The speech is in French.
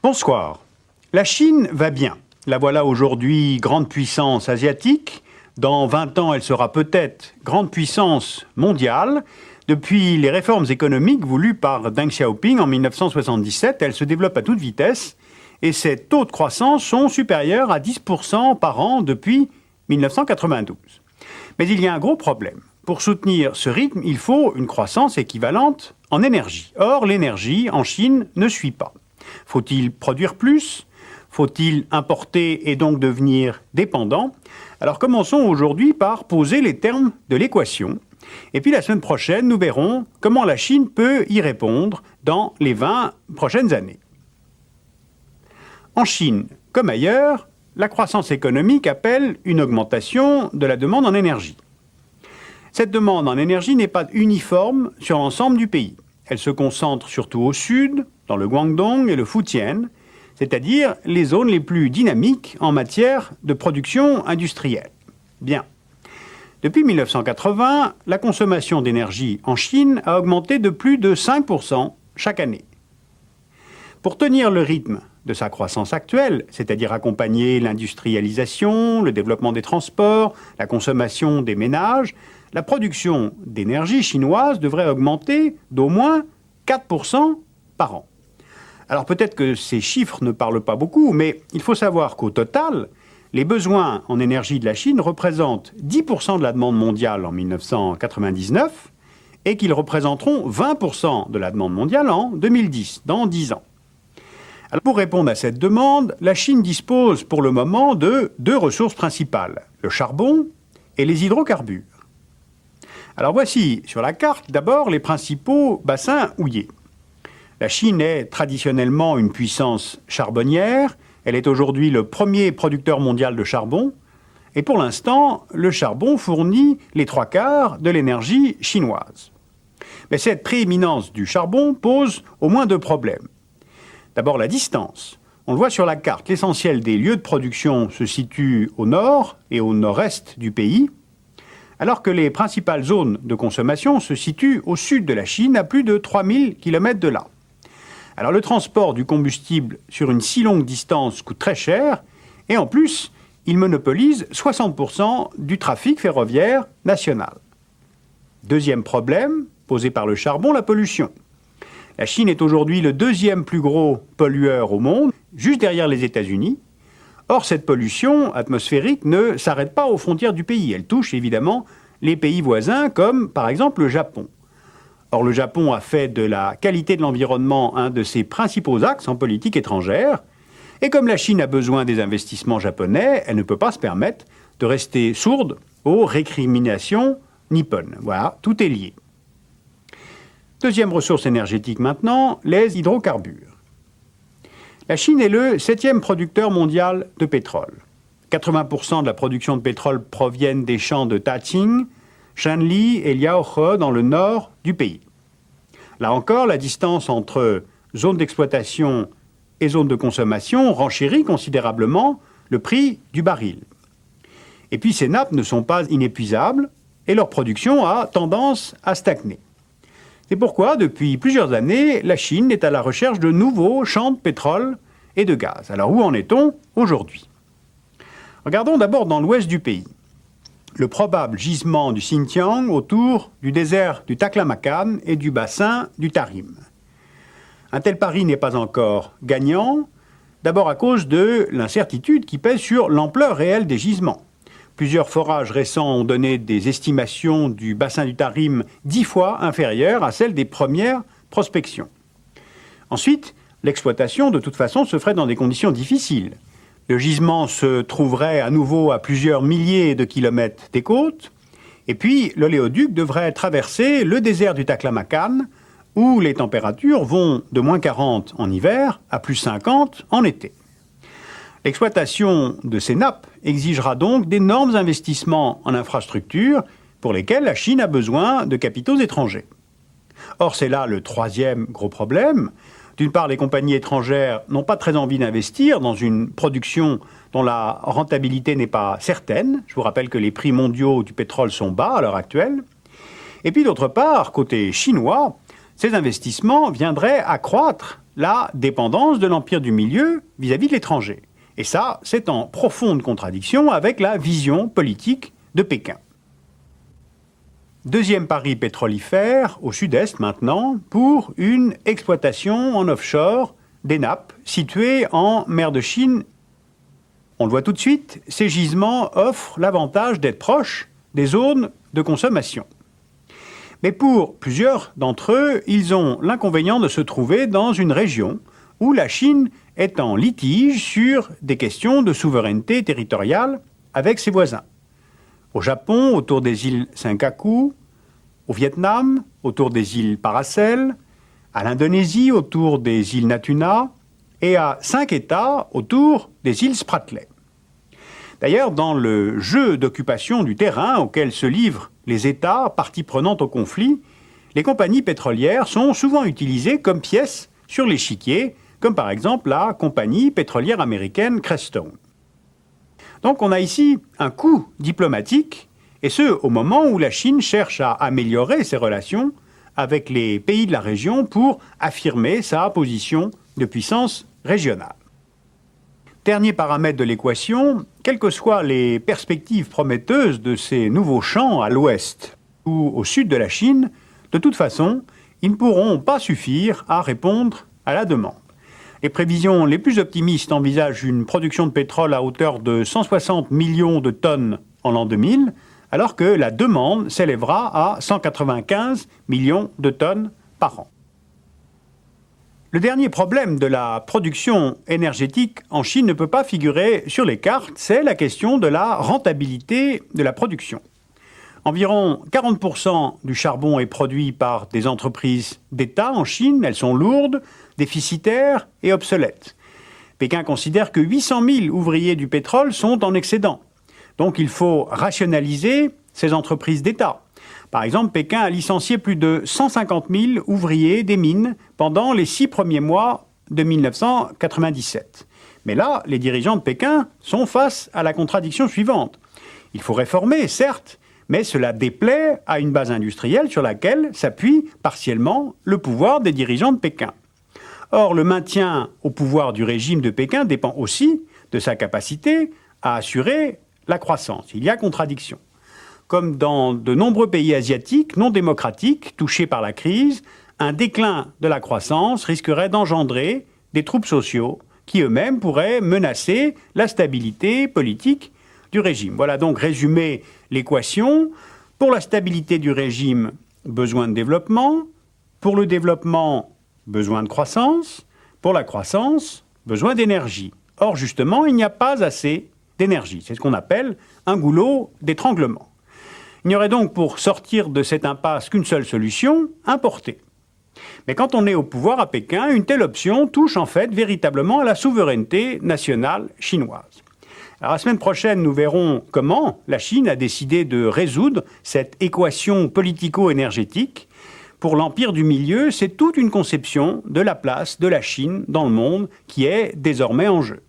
Bonsoir. La Chine va bien. La voilà aujourd'hui grande puissance asiatique. Dans 20 ans, elle sera peut-être grande puissance mondiale. Depuis les réformes économiques voulues par Deng Xiaoping en 1977, elle se développe à toute vitesse et ses taux de croissance sont supérieurs à 10% par an depuis 1992. Mais il y a un gros problème. Pour soutenir ce rythme, il faut une croissance équivalente en énergie. Or, l'énergie en Chine ne suit pas. Faut-il produire plus ? Faut-il importer et donc devenir dépendant ? Alors commençons aujourd'hui par poser les termes de l'équation. Et puis la semaine prochaine, nous verrons comment la Chine peut y répondre dans les 20 prochaines années. En Chine, comme ailleurs, la croissance économique appelle une augmentation de la demande en énergie. Cette demande en énergie n'est pas uniforme sur l'ensemble du pays. Elle se concentre surtout au sud, dans le Guangdong et le Fujian, c'est-à-dire les zones les plus dynamiques en matière de production industrielle. Bien. Depuis 1980, la consommation d'énergie en Chine a augmenté de plus de 5% chaque année. Pour tenir le rythme de sa croissance actuelle, c'est-à-dire accompagner l'industrialisation, le développement des transports, la consommation des ménages, la production d'énergie chinoise devrait augmenter d'au moins 4% par an. Alors peut-être que ces chiffres ne parlent pas beaucoup, mais il faut savoir qu'au total, les besoins en énergie de la Chine représentent 10% de la demande mondiale en 1999 et qu'ils représenteront 20% de la demande mondiale en 2010, dans 10 ans. Alors pour répondre à cette demande, la Chine dispose pour le moment de deux ressources principales, le charbon et les hydrocarbures. Alors voici sur la carte d'abord les principaux bassins houillers. La Chine est traditionnellement une puissance charbonnière. Elle est aujourd'hui le premier producteur mondial de charbon. Et pour l'instant, le charbon fournit les 3/4 de l'énergie chinoise. Mais cette prééminence du charbon pose au moins deux problèmes. D'abord, la distance. On le voit sur la carte, l'essentiel des lieux de production se situe au nord et au nord-est du pays, alors que les principales zones de consommation se situent au sud de la Chine, à plus de 3000 km de là. Alors le transport du combustible sur une si longue distance coûte très cher, et en plus, il monopolise 60% du trafic ferroviaire national. Deuxième problème, posé par le charbon, la pollution. La Chine est aujourd'hui le deuxième plus gros pollueur au monde, juste derrière les États-Unis. Or, cette pollution atmosphérique ne s'arrête pas aux frontières du pays. Elle touche évidemment les pays voisins, comme par exemple le Japon. Or, le Japon a fait de la qualité de l'environnement un de ses principaux axes en politique étrangère. Et comme la Chine a besoin des investissements japonais, elle ne peut pas se permettre de rester sourde aux récriminations nippones. Voilà, tout est lié. Deuxième ressource énergétique maintenant, les hydrocarbures. La Chine est le 7e producteur mondial de pétrole. 80% de la production de pétrole proviennent des champs de Daqing, Shanli et Liaohe dans le nord du pays. Là encore, la distance entre zone d'exploitation et zone de consommation renchérit considérablement le prix du baril. Et puis ces nappes ne sont pas inépuisables et leur production a tendance à stagner. C'est pourquoi, depuis plusieurs années, la Chine est à la recherche de nouveaux champs de pétrole et de gaz. Alors où en est-on aujourd'hui ? Regardons d'abord dans l'ouest du pays. Le probable gisement du Xinjiang autour du désert du Taklamakan et du bassin du Tarim. Un tel pari n'est pas encore gagnant, d'abord à cause de l'incertitude qui pèse sur l'ampleur réelle des gisements. Plusieurs forages récents ont donné des estimations du bassin du Tarim 10 fois inférieures à celles des premières prospections. Ensuite, l'exploitation de toute façon se ferait dans des conditions difficiles. Le gisement se trouverait à nouveau à plusieurs milliers de kilomètres des côtes, et puis l'oléoduc devrait traverser le désert du Taklamakan, où les températures vont de moins 40 en hiver à plus 50 en été. L'exploitation de ces nappes exigera donc d'énormes investissements en infrastructures pour lesquels la Chine a besoin de capitaux étrangers. Or, c'est là le troisième gros problème. D'une part, les compagnies étrangères n'ont pas très envie d'investir dans une production dont la rentabilité n'est pas certaine. Je vous rappelle que les prix mondiaux du pétrole sont bas à l'heure actuelle. Et puis d'autre part, côté chinois, ces investissements viendraient accroître la dépendance de l'Empire du Milieu vis-à-vis de l'étranger. Et ça, c'est en profonde contradiction avec la vision politique de Pékin. Deuxième pari pétrolifère, au sud-est maintenant, pour une exploitation en offshore des nappes situées en mer de Chine. On le voit tout de suite, ces gisements offrent l'avantage d'être proches des zones de consommation. Mais pour plusieurs d'entre eux, ils ont l'inconvénient de se trouver dans une région où la Chine est en litige sur des questions de souveraineté territoriale avec ses voisins. Au Japon, autour des îles Senkaku, au Vietnam, autour des îles Paracel, à l'Indonésie, autour des îles Natuna, et à 5 États autour des îles Spratly. D'ailleurs, dans le jeu d'occupation du terrain auquel se livrent les États parties prenantes au conflit, les compagnies pétrolières sont souvent utilisées comme pièces sur l'échiquier, comme par exemple la compagnie pétrolière américaine Crestone. Donc on a ici un coût diplomatique, et ce, au moment où la Chine cherche à améliorer ses relations avec les pays de la région pour affirmer sa position de puissance régionale. Dernier paramètre de l'équation, quelles que soient les perspectives prometteuses de ces nouveaux champs à l'ouest ou au sud de la Chine, de toute façon, ils ne pourront pas suffire à répondre à la demande. Les prévisions les plus optimistes envisagent une production de pétrole à hauteur de 160 millions de tonnes en l'an 2000, alors que la demande s'élèvera à 195 millions de tonnes par an. Le dernier problème de la production énergétique en Chine ne peut pas figurer sur les cartes, c'est la question de la rentabilité de la production. Environ 40% du charbon est produit par des entreprises d'État en Chine. Elles sont lourdes, déficitaires et obsolètes. Pékin considère que 800 000 ouvriers du pétrole sont en excédent. Donc il faut rationaliser ces entreprises d'État. Par exemple, Pékin a licencié plus de 150 000 ouvriers des mines pendant les 6 premiers mois de 1997. Mais là, les dirigeants de Pékin sont face à la contradiction suivante. Il faut réformer, certes, mais cela déplaît à une base industrielle sur laquelle s'appuie partiellement le pouvoir des dirigeants de Pékin. Or, le maintien au pouvoir du régime de Pékin dépend aussi de sa capacité à assurer la croissance. Il y a contradiction. Comme dans de nombreux pays asiatiques non démocratiques touchés par la crise, un déclin de la croissance risquerait d'engendrer des troubles sociaux qui eux-mêmes pourraient menacer la stabilité politique du régime. Voilà donc résumé l'équation. Pour la stabilité du régime, besoin de développement. Pour le développement, besoin de croissance. Pour la croissance, besoin d'énergie. Or, justement, il n'y a pas assez d'énergie. C'est ce qu'on appelle un goulot d'étranglement. Il n'y aurait donc pour sortir de cette impasse qu'une seule solution, importer. Mais quand on est au pouvoir à Pékin, une telle option touche en fait véritablement à la souveraineté nationale chinoise. Alors la semaine prochaine, nous verrons comment la Chine a décidé de résoudre cette équation politico-énergétique. Pour l'Empire du Milieu, c'est toute une conception de la place de la Chine dans le monde qui est désormais en jeu.